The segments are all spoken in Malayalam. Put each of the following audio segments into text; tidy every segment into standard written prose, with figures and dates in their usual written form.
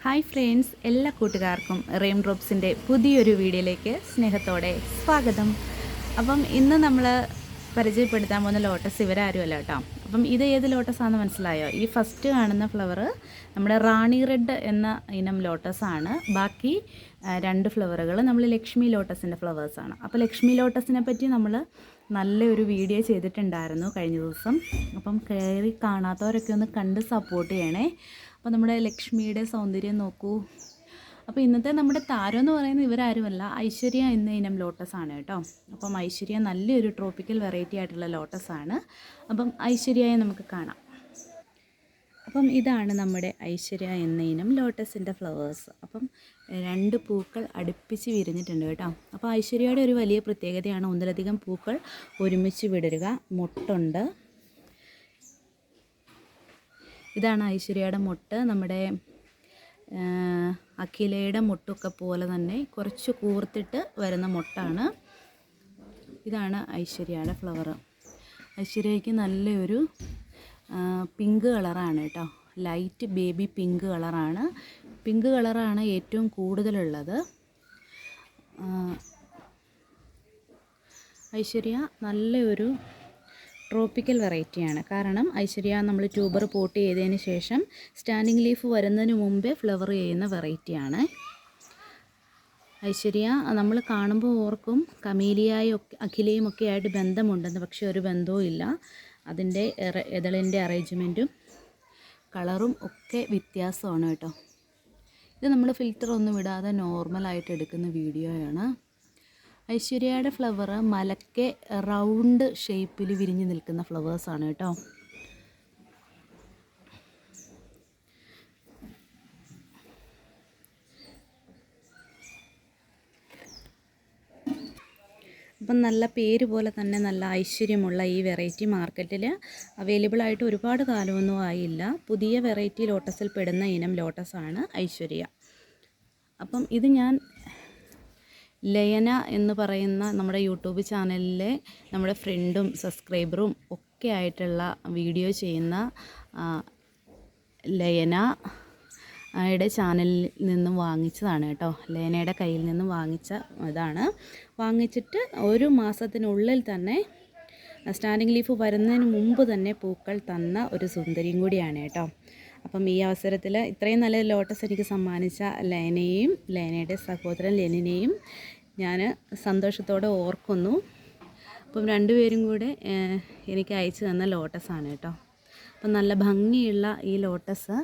ഹായ് ഫ്രണ്ട്സ്, എല്ലാ കൂട്ടുകാർക്കും റെയിൻ ഡ്രോപ്സിൻ്റെ പുതിയൊരു വീഡിയോയിലേക്ക് സ്നേഹത്തോടെ സ്വാഗതം. അപ്പം ഇന്ന് നമ്മൾ പരിചയപ്പെടുത്താൻ പോകുന്ന ലോട്ടസ് ഇവരാരുമല്ല കേട്ടോ. അപ്പം ഇത് ഏത് ലോട്ടസാണെന്ന് മനസ്സിലായോ? ഈ ഫസ്റ്റ് കാണുന്ന ഫ്ലവർ നമ്മുടെ റാണി റെഡ് എന്ന ഇനം ലോട്ടസാണ്. ബാക്കി രണ്ട് ഫ്ലവറുകൾ നമ്മൾ ലക്ഷ്മി ലോട്ടസിൻ്റെ ഫ്ലവേഴ്സാണ്. അപ്പോൾ ലക്ഷ്മി ലോട്ടസിനെ പറ്റി നമ്മൾ നല്ലൊരു വീഡിയോ ചെയ്തിട്ടുണ്ടായിരുന്നു കഴിഞ്ഞ ദിവസം. അപ്പം കയറി കാണാത്തവരൊക്കെ ഒന്ന് കണ്ട് സപ്പോർട്ട് ചെയ്യണേ. അപ്പോൾ നമ്മുടെ ലക്ഷ്മിയുടെ സൗന്ദര്യം നോക്കൂ. അപ്പോൾ ഇന്നത്തെ നമ്മുടെ താരം എന്ന് പറയുന്നത് ഇവരാരുമല്ല, ഐശ്വര്യ എന്ന ഇനം ലോട്ടസാണ് കേട്ടോ. അപ്പം ഐശ്വര്യ നല്ലൊരു ട്രോപ്പിക്കൽ വെറൈറ്റി ആയിട്ടുള്ള ലോട്ടസാണ്. അപ്പം ഐശ്വര്യയെ നമുക്ക് കാണാം. അപ്പം ഇതാണ് നമ്മുടെ ഐശ്വര്യ എന്ന ഇനം ലോട്ടസിൻ്റെ ഫ്ലവേഴ്സ്. അപ്പം രണ്ട് പൂക്കൾ അടുപ്പിച്ച് വിരിഞ്ഞിട്ടുണ്ട് കേട്ടോ. അപ്പോൾ ഐശ്വര്യയുടെ ഒരു വലിയ പ്രത്യേകതയാണ് ഒന്നിലധികം പൂക്കൾ ഒരുമിച്ച് വിടരുക. മൊട്ടുണ്ട്. ഇതാണ് ഐശ്വര്യയുടെ മൊട്ട്. നമ്മുടെ അഖിലയുടെ മൊട്ടൊക്കെ പോലെ തന്നെ കുറച്ച് കൂർത്തിട്ട് വരുന്ന മൊട്ടാണ്. ഇതാണ് ഐശ്വര്യയുടെ ഫ്ലവർ. ഐശ്വര്യയ്ക്ക് നല്ലൊരു പിങ്ക് കളറാണ് കേട്ടോ. ലൈറ്റ് ബേബി പിങ്ക് കളറാണ്. പിങ്ക് കളറാണ് ഏറ്റവും കൂടുതലുള്ളത്. ഐശ്വര്യ നല്ലൊരു ട്രോപ്പിക്കൽ വെറൈറ്റിയാണ്. കാരണം ഐശ്വര്യ നമ്മൾ ട്യൂബർ പോട്ട് ചെയ്തതിന് ശേഷം സ്റ്റാൻഡിങ് ലീഫ് വരുന്നതിന് മുമ്പേ ഫ്ലവർ ചെയ്യുന്ന വെറൈറ്റിയാണ്. ഐശ്വര്യ നമ്മൾ കാണുമ്പോൾ ഓർക്കും കമീലിയായും അഖിലയും ഒക്കെ ആയിട്ട് ബന്ധമുണ്ടെന്ന്. പക്ഷേ ഒരു ബന്ധവും ഇല്ല. അതിൻ്റെ എതളിൻ്റെ അറേഞ്ച്മെൻറ്റും കളറും ഒക്കെ വ്യത്യാസമാണ് കേട്ടോ. ഇത് നമ്മൾ ഫിൽറ്റർ ഒന്നും ഇടാതെ നോർമലായിട്ട് എടുക്കുന്ന വീഡിയോയാണ്. ഐശ്വര്യയുടെ ഫ്ലവർ മലക്കെ റൗണ്ട് ഷേപ്പിൽ വിരിഞ്ഞ് നിൽക്കുന്ന ഫ്ലവേഴ്സാണ് കേട്ടോ. അപ്പം നല്ല പേര് പോലെ തന്നെ നല്ല ഐശ്വര്യമുള്ള ഈ വെറൈറ്റി മാർക്കറ്റിൽ അവൈലബിൾ ആയിട്ട് ഒരുപാട് കാലമൊന്നും ആയില്ല. പുതിയ വെറൈറ്റി ലോട്ടസിൽ പെടുന്ന ഇനം ലോട്ടസാണ് ഐശ്വര്യ. അപ്പം ഇത് ഞാൻ ലയന എന്ന് പറയുന്ന നമ്മുടെ യൂട്യൂബ് ചാനലിലെ നമ്മുടെ ഫ്രണ്ടും സബ്സ്ക്രൈബറും ഒക്കെ ആയിട്ടുള്ള വീഡിയോ ചെയ്യുന്ന ലയനയുടെ ചാനലിൽ നിന്നും വാങ്ങിച്ചതാണ് കേട്ടോ. ലയനയുടെ കയ്യിൽ നിന്നും വാങ്ങിച്ച ഇതാണ്. വാങ്ങിച്ചിട്ട് ഒരു മാസത്തിനുള്ളിൽ തന്നെ സ്റ്റാൻഡിങ് ലീഫ് വരുന്നതിന് മുമ്പ് തന്നെ പൂക്കൾ തന്ന ഒരു സുന്ദരിയും കൂടിയാണ് കേട്ടോ. അപ്പം ഈ അവസരത്തിൽ ഇത്രയും നല്ല ലോട്ടസ് എനിക്ക് സമ്മാനിച്ച ലയനയെയും ലയനയുടെ സഹോദരൻ ലെനിനെയും ഞാൻ സന്തോഷത്തോടെ ഓർക്കുന്നു. അപ്പം രണ്ടുപേരും കൂടെ എനിക്ക് അയച്ചു തന്ന ലോട്ടസാണ് കേട്ടോ. അപ്പം നല്ല ഭംഗിയുള്ള ഈ ലോട്ടസ്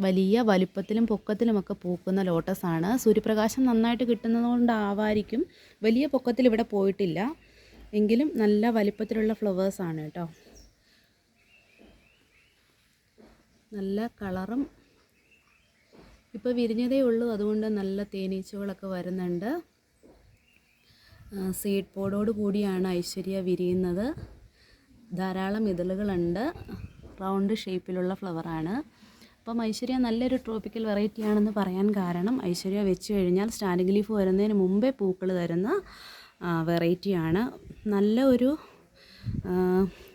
വലിയ വലുപ്പത്തിലും പൊക്കത്തിലുമൊക്കെ പൂക്കുന്ന ലോട്ടസാണ്. സൂര്യപ്രകാശം നന്നായിട്ട് കിട്ടുന്നതുകൊണ്ടാവായിരിക്കും വലിയ പൊക്കത്തിൽ ഇവിടെ പോയിട്ടില്ല. എങ്കിലും നല്ല വലിപ്പത്തിലുള്ള ഫ്ലവേഴ്സാണ് കേട്ടോ. നല്ല കളറും ഇപ്പോൾ വിരിഞ്ഞതേ ഉള്ളൂ. അതുകൊണ്ട് നല്ല തേനീച്ചകളൊക്കെ വരുന്നുണ്ട്. സീഡ് പോഡോട് കൂടിയാണ് ഐശ്വര്യ വിരിയുന്നത്. ധാരാളം ഇതളുകളുണ്ട്. റൗണ്ട് ഷേപ്പിലുള്ള ഫ്ലവറാണ്. അപ്പം ഐശ്വര്യ നല്ലൊരു ട്രോപ്പിക്കൽ വെറൈറ്റി ആണെന്ന് പറയാൻ കാരണം ഐശ്വര്യ വെച്ച് കഴിഞ്ഞാൽ സ്റ്റാൻഡിങ് ലീഫ് വരുന്നതിന് മുമ്പേ പൂക്കൾ തരുന്ന വെറൈറ്റിയാണ്. നല്ല ഒരു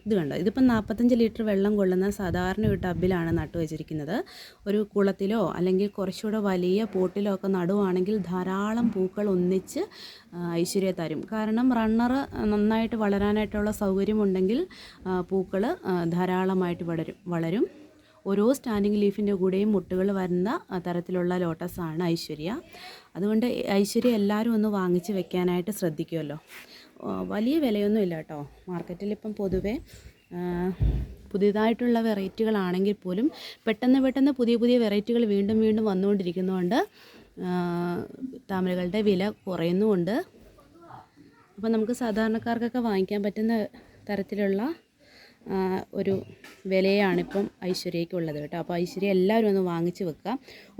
ഇത് കണ്ടോ. ഇതിപ്പം 45 ലിറ്റർ വെള്ളം കൊള്ളുന്ന സാധാരണ ഒരു ടബിലാണ് നട്ടു വെച്ചിരിക്കുന്നത്. ഒരു കുളത്തിലോ അല്ലെങ്കിൽ കുറച്ചുകൂടെ വലിയ പോട്ടിലോ ഒക്കെ നടുവാണെങ്കിൽ ധാരാളം പൂക്കൾ ഒന്നിച്ച് ഐശ്വര്യ തരും. കാരണം റണ്ണർ നന്നായിട്ട് വളരാനായിട്ടുള്ള സൗകര്യമുണ്ടെങ്കിൽ പൂക്കൾ ധാരാളമായിട്ട് വളരും. ഓരോ സ്റ്റാൻഡിങ് ലീഫിൻ്റെ കൂടെയും മുട്ടുകൾ വരുന്ന തരത്തിലുള്ള ലോട്ടസാണ് ഐശ്വര്യ. അതുകൊണ്ട് ഐശ്വര്യ എല്ലാവരും ഒന്ന് വാങ്ങിച്ച് വെക്കാനായിട്ട് ശ്രദ്ധിക്കുമല്ലോ. വലിയ വിലയൊന്നും ഇല്ല കേട്ടോ. മാർക്കറ്റിലിപ്പം പൊതുവേ പുതിയതായിട്ടുള്ള വെറൈറ്റികളാണെങ്കിൽ പോലും പെട്ടെന്ന് പുതിയ വെറൈറ്റികൾ വീണ്ടും വന്നുകൊണ്ടിരിക്കുന്നതുകൊണ്ട് താമരകളുടെ വില കുറയുന്നുമുണ്ട്. അപ്പം നമുക്ക് സാധാരണക്കാർക്കൊക്കെ വാങ്ങിക്കാൻ പറ്റുന്ന തരത്തിലുള്ള ഒരു വിലയാണിപ്പം ഐശ്വര്യയ്ക്കുള്ളത് കേട്ടോ. അപ്പോൾ ഐശ്വര്യ എല്ലാവരും ഒന്ന് വാങ്ങിച്ച് വെക്കുക.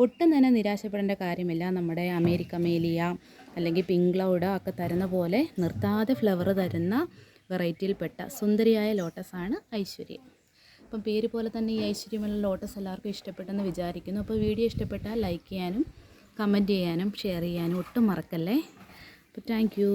ഒട്ടും തന്നെ നിരാശപ്പെടേണ്ട കാര്യമില്ല. നമ്മുടെ അമേരിക്ക മേലിയ അല്ലെങ്കിൽ പിങ്ക് ക്ലൗഡ് ഒക്കെ തരുന്ന പോലെ നിർത്താതെ ഫ്ലവർ തരുന്ന വെറൈറ്റിയിൽപ്പെട്ട സുന്ദരിയായ ലോട്ടസാണ് ഐശ്വര്യ. അപ്പം പേര് പോലെ തന്നെ ഈ ഐശ്വര്യമുള്ള ലോട്ടസ് എല്ലാവർക്കും ഇഷ്ടപ്പെട്ടെന്ന് വിചാരിക്കുന്നു. അപ്പോൾ വീഡിയോ ഇഷ്ടപ്പെട്ടാൽ ലൈക്ക് ചെയ്യാനും കമൻറ്റ് ചെയ്യാനും ഷെയർ ചെയ്യാനും ഒട്ടും മറക്കല്ലേ. അപ്പോൾ താങ്ക് യു.